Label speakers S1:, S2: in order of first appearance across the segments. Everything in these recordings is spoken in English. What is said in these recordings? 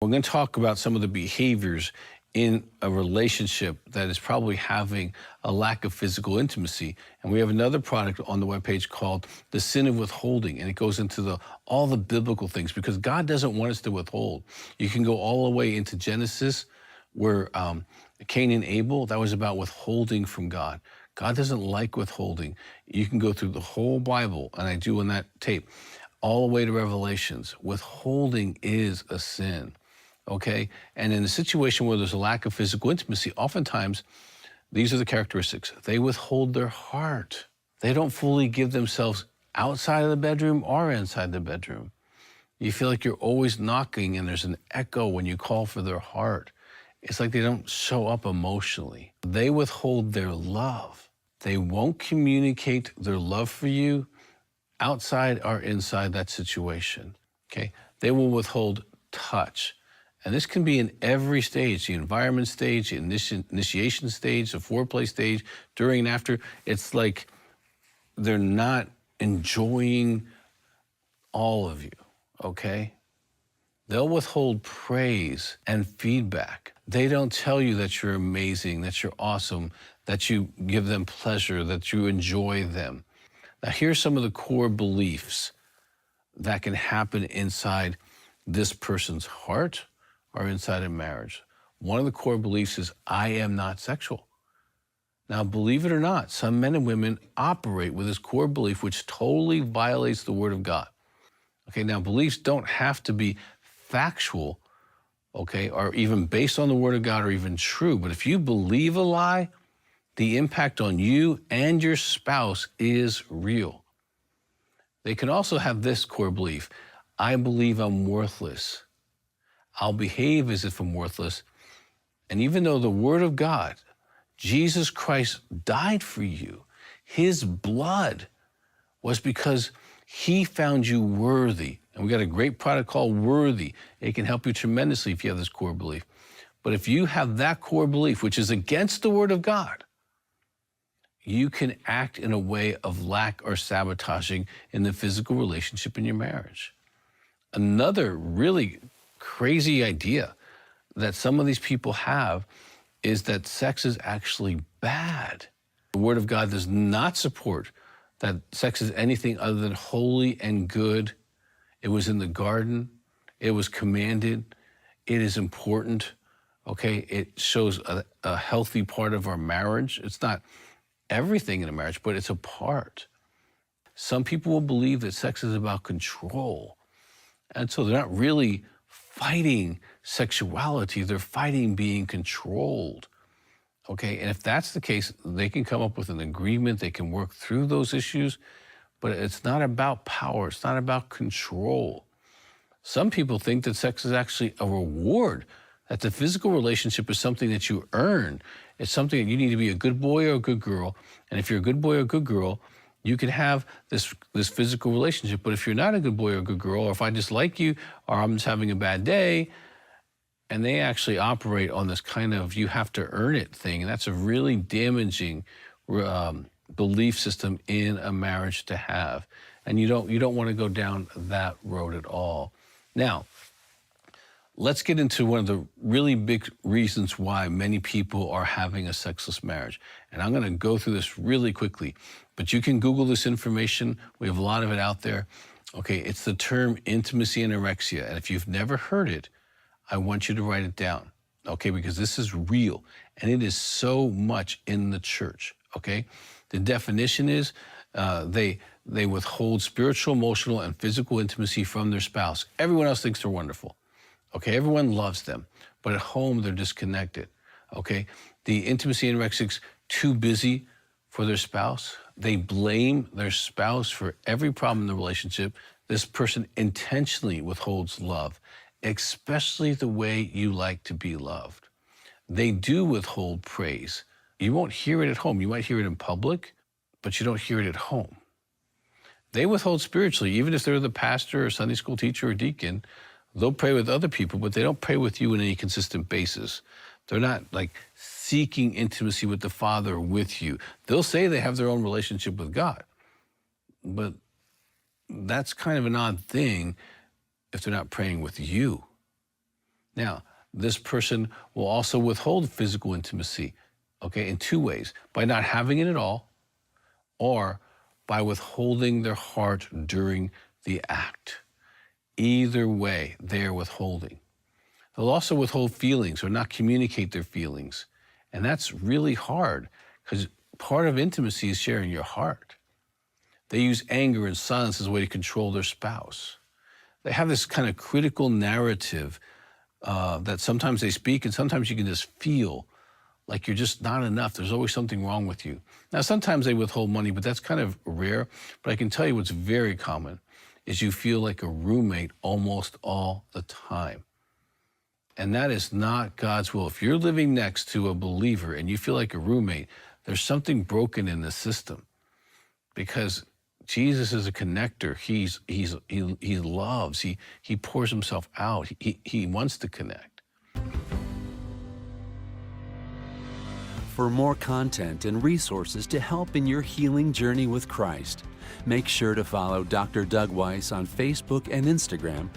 S1: We're going to talk about some of the behaviors in a relationship that is probably having a lack of physical intimacy. And we have another product on the webpage called The Sin of Withholding. And it goes into all the biblical things, because God doesn't want us to withhold. You can go all the way into Genesis, where Cain and Abel, that was about withholding from God. God doesn't like withholding. You can go through the whole Bible, and I do on that tape, all the way to Revelations. Withholding is a sin. Okay? And in a situation where there's a lack of physical intimacy, oftentimes these are the characteristics. They withhold their heart. They don't fully give themselves outside of the bedroom or inside the bedroom. You feel like you're always knocking and there's an echo when you call for their heart. It's like they don't show up emotionally. They withhold their love. They won't communicate their love for you outside or inside that situation. Okay? They will withhold touch. And this can be in every stage, the environment stage, the initiation stage, the foreplay stage, during and after. It's like they're not enjoying all of you, okay? They'll withhold praise and feedback. They don't tell you that you're amazing, that you're awesome, that you give them pleasure, that you enjoy them. Now, here's some of the core beliefs that can happen inside this person's heart or inside a marriage. One of the core beliefs is, I am not sexual. Now, believe it or not, some men and women operate with this core belief, which totally violates the Word of God. Okay, now beliefs don't have to be factual, okay, or even based on the Word of God or even true. But if you believe a lie, the impact on you and your spouse is real. They can also have this core belief: I believe I'm worthless. I'll behave as if I'm worthless. And even though the Word of God, Jesus Christ, died for you, his blood was because he found you worthy. And we got a great product called Worthy. It can help you tremendously if you have this core belief. But if you have that core belief, which is against the Word of God, you can act in a way of lack or sabotaging in the physical relationship in your marriage. Another really crazy idea that some of these people have is that sex is actually bad. The Word of God does not support that sex is anything other than holy and good. It was in the garden. It was commanded. It is important. Okay, it shows a healthy part of our marriage. It's not everything in a marriage, but it's a part. Some people will believe that sex is about control. And so they're not really fighting sexuality, they're fighting being controlled. Okay, and if that's the case, they can come up with an agreement, they can work through those issues, but it's not about power, it's not about control. Some people think that sex is actually a reward, that the physical relationship is something that you earn. It's something that you need to be a good boy or a good girl, and if you're a good boy or a good girl, you can have this physical relationship. But if you're not a good boy or a good girl, or if I just like you, or I'm just having a bad day, and they actually operate on this kind of you have to earn it thing, and that's a really damaging belief system in a marriage to have. And you don't want to go down that road at all. Now, let's get into one of the really big reasons why many people are having a sexless marriage. And I'm going to go through this really quickly, but you can Google this information. We have a lot of it out there. Okay, it's the term intimacy anorexia. And if you've never heard it, I want you to write it down, okay, because this is real, and it is so much in the church, okay? The definition is they withhold spiritual, emotional, and physical intimacy from their spouse. Everyone else thinks they're wonderful. Okay, everyone loves them, but at home they're disconnected, okay? The intimacy anorexics, too busy for their spouse. They blame their spouse for every problem in the relationship. This person intentionally withholds love, especially the way you like to be loved. They do withhold praise. You won't hear it at home. You might hear it in public, but you don't hear it at home. They withhold spiritually, even if they're the pastor or Sunday school teacher or deacon. They'll pray with other people, but they don't pray with you on any consistent basis. They're not like seeking intimacy with the Father with you. They'll say they have their own relationship with God, but that's kind of an odd thing if they're not praying with you. Now, this person will also withhold physical intimacy, okay, in two ways: by not having it at all, or by withholding their heart during the act. Either way, they're withholding. They'll also withhold feelings or not communicate their feelings. And that's really hard, because part of intimacy is sharing your heart. They use anger and silence as a way to control their spouse. They have this kind of critical narrative that sometimes they speak, and sometimes you can just feel like you're just not enough. There's always something wrong with you. Now, sometimes they withhold money, but that's kind of rare. But I can tell you what's very common is you feel like a roommate almost all the time. And that is not God's will. If you're living next to a believer and you feel like a roommate, there's something broken in the system, because Jesus is a connector. He loves. He pours himself out. He wants to connect.
S2: For more content and resources to help in your healing journey with Christ, make sure to follow Dr. Doug Weiss on Facebook and Instagram.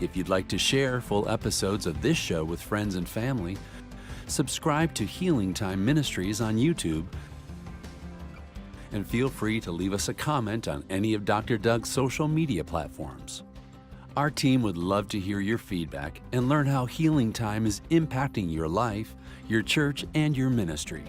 S2: If you'd like to share full episodes of this show with friends and family, subscribe to Healing Time Ministries on YouTube, and feel free to leave us a comment on any of Dr. Doug's social media platforms. Our team would love to hear your feedback and learn how Healing Time is impacting your life, your church, and your ministry.